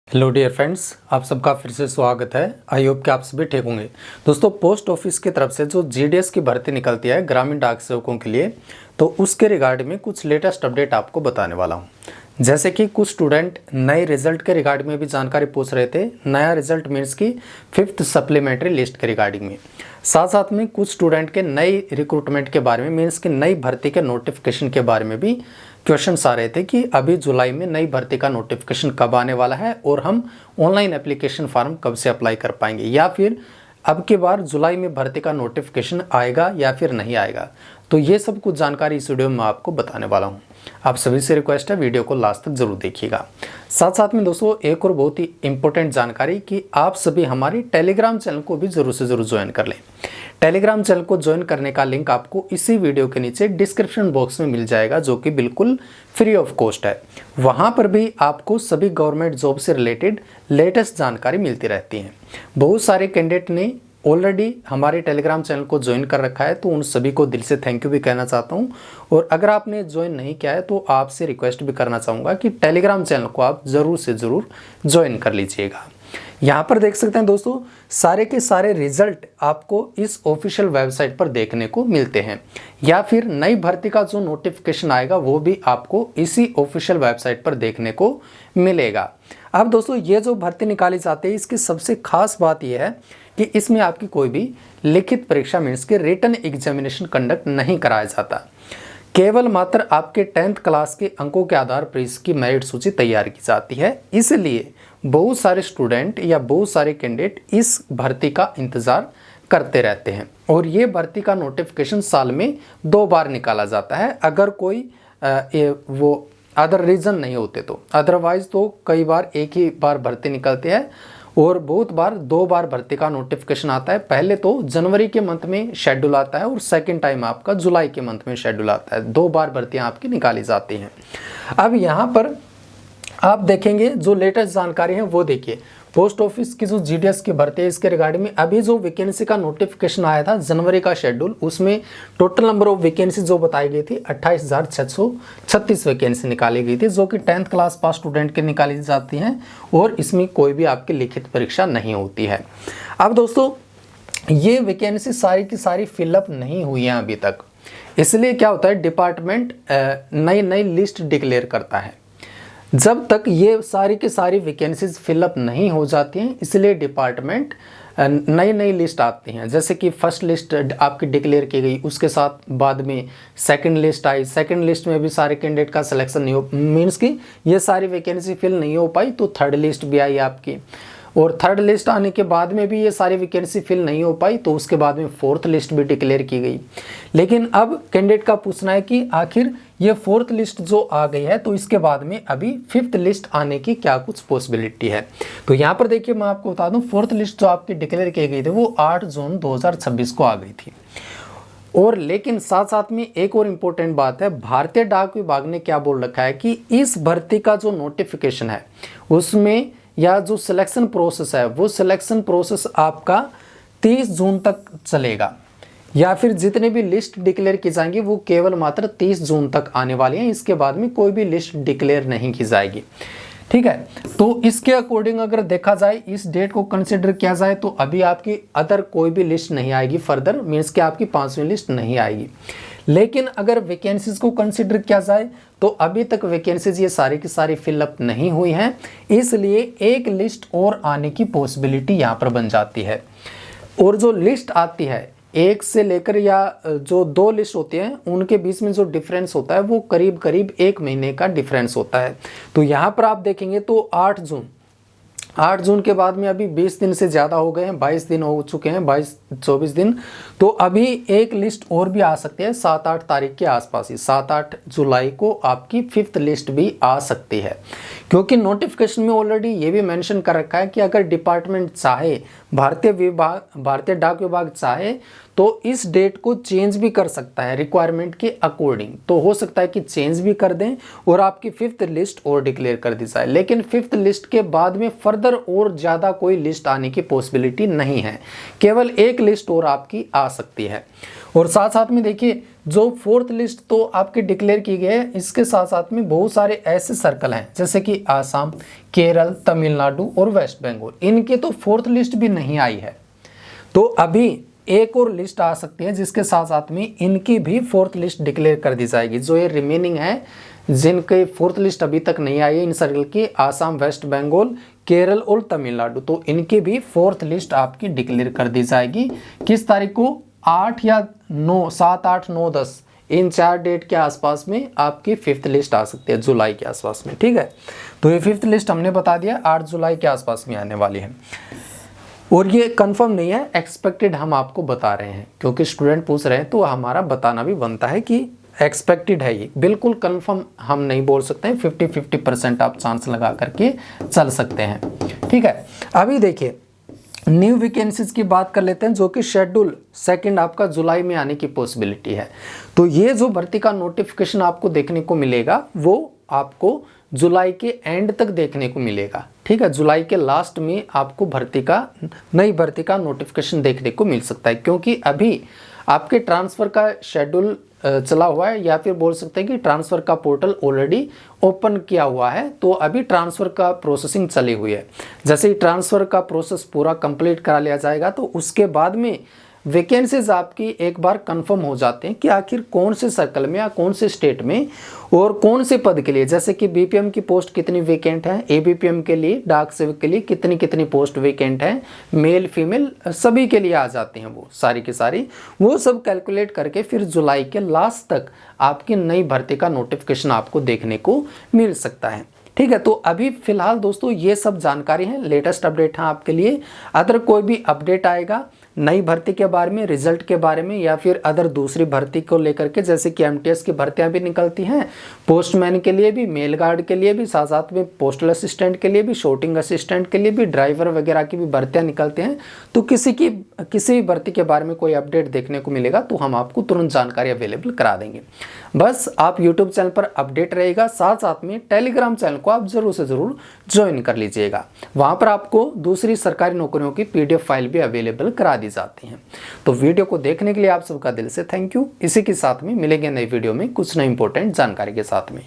Hello dear friends, आप सबका फिर से स्वागत है। आई होप कि आप सभी ठीक होंगे। दोस्तों, पोस्ट ऑफिस की तरफ से जो जीडीएस की भर्ती निकलती है ग्रामीण डाक सेवकों के लिए, तो उसके रिगार्ड में कुछ लेटेस्ट अपडेट आपको बताने वाला हूं। जैसे कि कुछ स्टूडेंट नए रिजल्ट के रिगार्ड में भी जानकारी पूछ रहे थे। नया रिजल्ट मीन्स की 5th सप्लीमेंट्री लिस्ट के रिगार्डिंग में, साथ साथ में कुछ स्टूडेंट के नई रिक्रूटमेंट के बारे में मीन्स की नई भर्ती के नोटिफिकेशन के बारे में भी क्वेश्चंस आ रहे थे कि अभी जुलाई में नई भर्ती का नोटिफिकेशन कब आने वाला है और हम ऑनलाइन एप्लीकेशन फॉर्म कब से अप्लाई कर पाएंगे, या फिर अब की बार जुलाई में भर्ती का नोटिफिकेशन आएगा या फिर नहीं आएगा। तो ये सब कुछ जानकारी इस वीडियो में आपको बताने वाला हूँ। आप सभी से रिक्वेस्ट है वीडियो को लास्ट तक जरूर देखिएगा। साथ साथ में दोस्तों एक और बहुत ही इंपॉर्टेंट जानकारी कि आप सभी हमारी टेलीग्राम चैनल को भी जरूर से जरूर ज्वाइन कर लें। टेलीग्राम चैनल को ज्वाइन करने का लिंक आपको इसी वीडियो के नीचे डिस्क्रिप्शन बॉक्स में मिल जाएगा, जो कि बिल्कुल फ्री ऑफ कॉस्ट है। वहाँ पर भी आपको सभी गवर्नमेंट जॉब से रिलेटेड लेटेस्ट जानकारी मिलती रहती है। बहुत सारे कैंडिडेट ने ऑलरेडी हमारे टेलीग्राम चैनल को ज्वाइन कर रखा है, तो उन सभी को दिल से थैंक यू भी कहना चाहता हूं। और अगर आपने ज्वाइन नहीं किया है तो आपसे रिक्वेस्ट भी करना चाहूँगा कि टेलीग्राम चैनल को आप ज़रूर से ज़रूर ज्वाइन कर लीजिएगा। यहाँ पर देख सकते हैं दोस्तों, सारे के सारे रिजल्ट आपको इस ऑफिशियल वेबसाइट पर देखने को मिलते हैं, या फिर नई भर्ती का जो नोटिफिकेशन आएगा वो भी आपको इसी ऑफिशियल वेबसाइट पर देखने को मिलेगा। अब दोस्तों ये जो भर्ती निकाली जाती है, इसकी सबसे खास बात यह है कि इसमें आपकी कोई भी लिखित परीक्षा मीन्स के रिटन एग्जामिनेशन कंडक्ट नहीं कराया जाता। केवल मात्र आपके 10th क्लास के अंकों के आधार पर इसकी मेरिट सूची तैयार की जाती है। इसलिए बहुत सारे स्टूडेंट या बहुत सारे कैंडिडेट इस भर्ती का इंतज़ार करते रहते हैं। और ये भर्ती का नोटिफिकेशन साल में 2 बार निकाला जाता है, अगर कोई वो अदर रीज़न नहीं होते तो। अदरवाइज तो कई बार एक ही बार भर्ती निकलती है और बहुत बार 2 बार भर्ती का नोटिफिकेशन आता है। पहले तो जनवरी के मंथ में शेड्यूल आता है और सेकंड टाइम आपका जुलाई के मंथ में शेड्यूल आता है। 2 बार भर्तियां आपकी निकाली जाती हैं। अब यहाँ पर आप देखेंगे जो लेटेस्ट जानकारी है वो देखिए, पोस्ट ऑफिस की जो जीडीएस की भर्ती है इसके रिगार्डिंग में अभी जो वैकेंसी का नोटिफिकेशन आया था जनवरी का शेड्यूल, उसमें टोटल नंबर ऑफ वैकेंसी जो बताई गई थी 28,636 वैकेंसी निकाली गई थी, जो कि 10th क्लास पास स्टूडेंट के निकाली जाती हैं और इसमें कोई भी आपकी लिखित परीक्षा नहीं होती है। अब दोस्तों ये वैकेंसी सारी की सारी फिलअप नहीं हुई है अभी तक। इसलिए क्या होता है, डिपार्टमेंट नई नई लिस्ट डिक्लेयर करता है। जब तक ये सारी की सारी वैकेंसीज फिलअप नहीं हो जाती हैं, इसलिए डिपार्टमेंट नई नई लिस्ट आती हैं। जैसे कि फर्स्ट लिस्ट आपकी डिक्लेयर की गई, उसके साथ बाद में सेकंड लिस्ट आई। सेकंड लिस्ट में भी सारे कैंडिडेट का सिलेक्शन नहीं हो, मीन्स कि ये सारी वैकेंसी फिल नहीं हो पाई, तो थर्ड लिस्ट भी आई आपकी। और थर्ड लिस्ट आने के बाद में भी ये सारी वैकेंसी फिल नहीं हो पाई, तो उसके बाद में फोर्थ लिस्ट भी डिक्लेयर की गई। लेकिन अब कैंडिडेट का पूछना है कि आखिर ये फोर्थ लिस्ट जो आ गई है, तो इसके बाद में अभी 5th लिस्ट आने की क्या कुछ पॉसिबिलिटी है। तो यहाँ पर देखिए मैं आपको बता दूं, फोर्थ लिस्ट जो आपकी डिक्लेयर की गई थी वो 8 जून 2026 को आ गई थी। और लेकिन साथ साथ में एक और इम्पोर्टेंट बात है, भारतीय डाक विभाग ने क्या बोल रखा है कि इस भर्ती का जो नोटिफिकेशन है उसमें या जो सिलेक्शन प्रोसेस है वो सिलेक्शन प्रोसेस आपका 30 जून तक चलेगा, या फिर जितने भी लिस्ट डिक्लेयर की जाएंगी वो केवल मात्र 30 जून तक आने वाली हैं। इसके बाद में कोई भी लिस्ट डिक्लेयर नहीं की जाएगी। ठीक है, तो इसके अकॉर्डिंग अगर देखा जाए, इस डेट को कंसिडर किया जाए, तो अभी आपकी अदर कोई भी लिस्ट नहीं आएगी फर्दर, मीन्स कि आपकी 5वीं लिस्ट नहीं आएगी। लेकिन अगर वैकेंसीज को कंसिडर किया जाए तो अभी तक वैकेंसीज ये सारी की सारी फिलअप नहीं हुई हैं, इसलिए एक लिस्ट और आने की पॉसिबिलिटी यहाँ पर बन जाती है। और जो लिस्ट आती है, एक से लेकर या जो 2 लिस्ट होती हैं उनके बीच में जो डिफरेंस होता है वो करीब करीब 1 महीने का डिफरेंस होता है। तो यहाँ पर आप देखेंगे तो 8 जून के बाद में अभी 20 दिन से ज़्यादा हो गए हैं, 22 दिन हो चुके हैं, 22-24 दिन। तो अभी एक लिस्ट और भी आ सकती है 7-8 तारीख के आसपास ही, 7-8 जुलाई को आपकी 5th लिस्ट भी आ सकती है। क्योंकि नोटिफिकेशन में ऑलरेडी ये भी मेंशन कर रखा है कि अगर डिपार्टमेंट चाहे, भारतीय डाक विभाग चाहे तो इस डेट को चेंज भी कर सकता है रिक्वायरमेंट के अकॉर्डिंग। तो हो सकता है कि चेंज भी कर दें और आपकी 5th लिस्ट और डिक्लेयर कर दी जाए। लेकिन 5th लिस्ट के बाद में फर्दर और ज़्यादा कोई लिस्ट आने की पॉसिबिलिटी नहीं है, केवल एक लिस्ट और आपकी आ सकती है। और साथ साथ में देखिए, जो फोर्थ लिस्ट तो आपकी डिक्लेयर की गई है, इसके साथ साथ में बहुत सारे ऐसे सर्कल हैं जैसे कि आसाम, केरल, तमिलनाडु और वेस्ट बंगाल, इनकी तो फोर्थ लिस्ट भी नहीं आई है। तो अभी एक और लिस्ट आ सकती है जिसके साथ साथ में इनकी भी फोर्थ लिस्ट डिक्लेयर कर दी जाएगी। जो ये रिमेनिंग है जिनके फोर्थ लिस्ट अभी तक नहीं आई है इन सर्कल की, आसाम, वेस्ट बंगाल, केरल और तमिलनाडु, तो इनकी भी फोर्थ लिस्ट आपकी डिक्लेयर कर दी जाएगी। किस तारीख को? 8 या 9, 7, 8, 9, 10 इन 4 डेट के आसपास में आपकी फिफ्थ लिस्ट आ सकती है, जुलाई के आसपास में। ठीक है, तो ये फिफ्थ लिस्ट हमने बता दिया 8 जुलाई के आसपास में आने वाली है। और ये कंफर्म नहीं है, एक्सपेक्टेड हम आपको बता रहे हैं क्योंकि स्टूडेंट पूछ रहे हैं तो हमारा बताना भी बनता है कि एक्सपेक्टेड है। ये बिल्कुल कंफर्म हम नहीं बोल सकते हैं, 50-50% आप चांस लगा करके चल सकते हैं। ठीक है, अभी देखिए न्यू वैकेंसीज की बात कर लेते हैं जो कि शेड्यूल 2 आपका जुलाई में आने की पॉसिबिलिटी है। तो ये जो भर्ती का नोटिफिकेशन आपको देखने को मिलेगा वो आपको जुलाई के एंड तक देखने को मिलेगा। ठीक है, जुलाई के लास्ट में आपको नई भर्ती का नोटिफिकेशन देखने को मिल सकता है क्योंकि अभी आपके ट्रांसफ़र का शेड्यूल चला हुआ है, या फिर बोल सकते हैं कि ट्रांसफ़र का पोर्टल ऑलरेडी ओपन किया हुआ है। तो अभी ट्रांसफ़र का प्रोसेसिंग चली हुई है। जैसे ही ट्रांसफ़र का प्रोसेस पूरा कंप्लीट करा लिया जाएगा तो उसके बाद में वैकेंसीज आपकी एक बार कंफर्म हो जाते हैं कि आखिर कौन से सर्कल में या कौन से स्टेट में और कौन से पद के लिए, जैसे कि बीपीएम की पोस्ट कितनी वैकेंट है, एबीपीएम के लिए, डाक सेवक के लिए कितनी कितनी पोस्ट वैकेंट है, मेल फीमेल सभी के लिए आ जाती हैं वो सारी की सारी। वो सब कैलकुलेट करके फिर जुलाई के लास्ट तक आपकी नई भर्ती का नोटिफिकेशन आपको देखने को मिल सकता है। ठीक है, तो अभी फिलहाल दोस्तों ये सब जानकारी है, लेटेस्ट अपडेट है आपके लिए। अगर कोई भी अपडेट आएगा नई भर्ती के बारे में, रिजल्ट के बारे में, या फिर अदर दूसरी भर्ती को लेकर के, जैसे कि एमटीएस की भर्तियां भी निकलती हैं, पोस्टमैन के लिए भी, मेल गार्ड के लिए भी, साथ साथ में पोस्टल असिस्टेंट के लिए भी, शॉटिंग असिस्टेंट के लिए भी, ड्राइवर वगैरह की भी भर्तियां निकलते हैं। तो किसी भी भर्ती के बारे में कोई अपडेट देखने को मिलेगा तो हम आपको तुरंत जानकारी अवेलेबल करा देंगे। बस आप यूट्यूब चैनल पर अपडेट रहेगा, साथ साथ में टेलीग्राम चैनल को आप जरूर से जरूर ज्वाइन कर लीजिएगा। वहाँ पर आपको दूसरी सरकारी नौकरियों की PDF फाइल भी अवेलेबल करा दी जाती हैं। तो वीडियो को देखने के लिए आप सबका दिल से थैंक यू। इसी के साथ में मिलेंगे नई वीडियो में कुछ नई इंपॉर्टेंट जानकारी के साथ में।